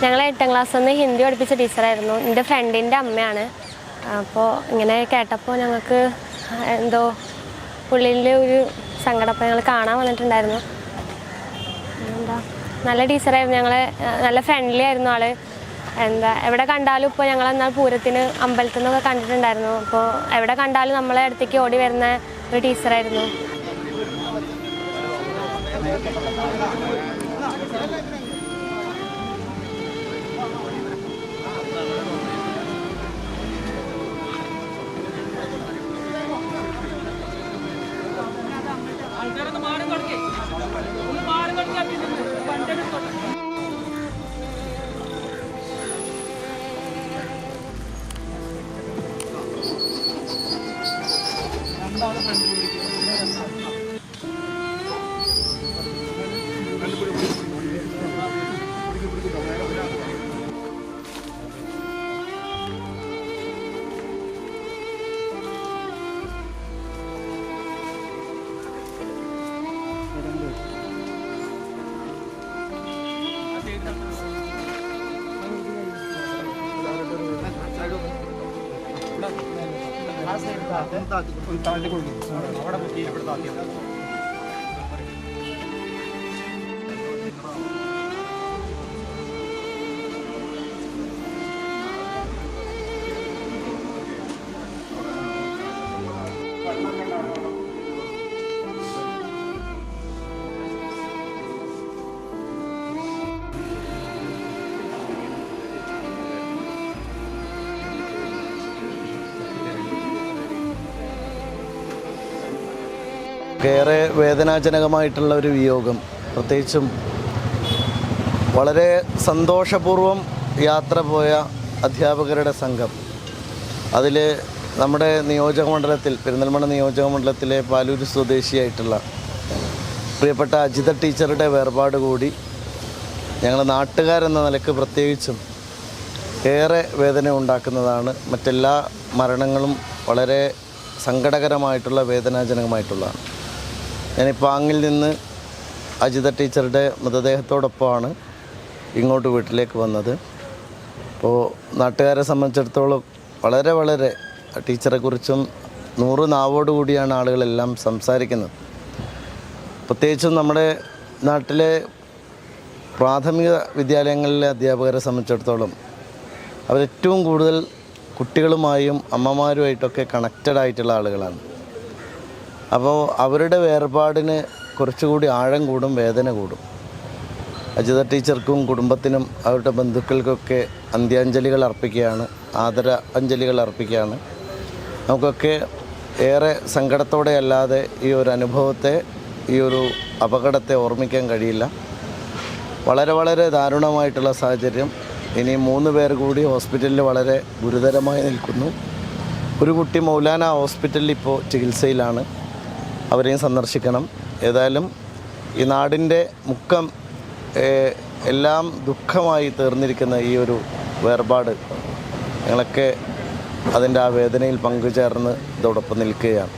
ഞങ്ങൾ 8ാം ക്ലാസ്സിൽ നിന്ന് ഹിന്ദി പഠിപ്പിച്ച ടീച്ചറായിരുന്നു. എൻ്റെ ഫ്രണ്ടിൻ്റെ അമ്മയാണ്. അപ്പോൾ ഇങ്ങനെ കേട്ടപ്പോൾ ഞങ്ങൾക്ക് എന്തോ ഉള്ളിൽ ഒരു സങ്കടം. അപ്പോൾ ഞങ്ങൾ കാണാൻ വന്നിട്ടുണ്ടായിരുന്നു. എന്താ നല്ല ടീച്ചറായിരുന്നു, ഞങ്ങൾ നല്ല ഫ്രണ്ട്ലി ആയിരുന്നു ആൾ. എവിടെ കണ്ടാലും ഇപ്പോൾ ഞങ്ങളെന്നാൽ പൂരത്തിന് അമ്പലത്തിൽ നിന്നൊക്കെ കണ്ടിട്ടുണ്ടായിരുന്നു. അപ്പോൾ എവിടെ കണ്ടാലും നമ്മളെ അടുത്തേക്ക് ഓടി വരുന്ന ഒരു ടീച്ചറായിരുന്നു. ഏറെ വേദനാജനകമായിട്ടുള്ള ഒരു വിയോഗം. പ്രത്യേകിച്ചും വളരെ സന്തോഷപൂർവ്വം യാത്ര പോയ അധ്യാപകരുടെ സംഘം. അതിൽ നമ്മുടെ നിയോജകമണ്ഡലത്തിൽ, പെരിന്തൽമണ്ണ നിയോജകമണ്ഡലത്തിലെ പാലൂർ സ്വദേശിയായിട്ടുള്ള പ്രിയപ്പെട്ട അജിത ടീച്ചറുടെ വേർപാട് കൂടി ഞങ്ങൾ നാട്ടുകാരെന്ന നിലക്ക് പ്രത്യേകിച്ചും ഏറെ വേദന ഉണ്ടാക്കുന്നതാണ്. മറ്റെല്ലാ മരണങ്ങളും വളരെ സങ്കടകരമായിട്ടുള്ള വേദനാജനകമായിട്ടുള്ളതാണ്. ഞാനിപ്പോൾ പാങ്ങിൽ നിന്ന് അജിത ടീച്ചറുടെ മൃതദേഹത്തോടൊപ്പമാണ് ഇങ്ങോട്ട് വീട്ടിലേക്ക് വന്നത്. അപ്പോൾ നാട്ടുകാരെ സംബന്ധിച്ചിടത്തോളം വളരെ ടീച്ചറെക്കുറിച്ചും 100 നാവോടുകൂടിയാണ് ആളുകളെല്ലാം സംസാരിക്കുന്നത്. പ്രത്യേകിച്ചും നമ്മുടെ നാട്ടിലെ പ്രാഥമിക വിദ്യാലയങ്ങളിലെ അധ്യാപകരെ സംബന്ധിച്ചിടത്തോളം അവരേറ്റവും കൂടുതൽ കുട്ടികളുമായും അമ്മമാരുമായിട്ടൊക്കെ കണക്റ്റഡ് ആയിട്ടുള്ള ആളുകളാണ്. അപ്പോൾ അവരുടെ വേർപാടിന് കുറച്ചുകൂടി ആഴം കൂടും, വേദന കൂടും. അജിത ടീച്ചർക്കും കുടുംബത്തിനും അവരുടെ ബന്ധുക്കൾക്കൊക്കെ അന്ത്യാഞ്ജലികൾ അർപ്പിക്കുകയാണ്, ആദര അഞ്ജലികൾ അർപ്പിക്കുകയാണ്. നമുക്കൊക്കെ ഏറെ സങ്കടത്തോടെ അല്ലാതെ ഈ ഒരു അനുഭവത്തെ, ഈ ഒരു അപകടത്തെ ഓർമ്മിക്കാൻ കഴിയില്ല. വളരെ ദാരുണമായിട്ടുള്ള സാഹചര്യം. ഇനി 3 പേർ കൂടി ഹോസ്പിറ്റലിൽ വളരെ ഗുരുതരമായി നിൽക്കുന്നു. ഒരു കുട്ടി മൗലാന ഹോസ്പിറ്റലിൽ ഇപ്പോൾ ചികിത്സയിലാണ്. അവരെയും സന്ദർശിക്കണം. ഏതായാലും ഈ നാടിൻ്റെ മുക്കം എല്ലാം ദുഃഖമായി തീർന്നിരിക്കുന്ന ഈ ഒരു വേർപാട് ഞങ്ങളൊക്കെ അതിൻ്റെ ആ വേദനയിൽ പങ്കുചേർന്ന് ഇതോടൊപ്പം നിൽക്കുകയാണ്.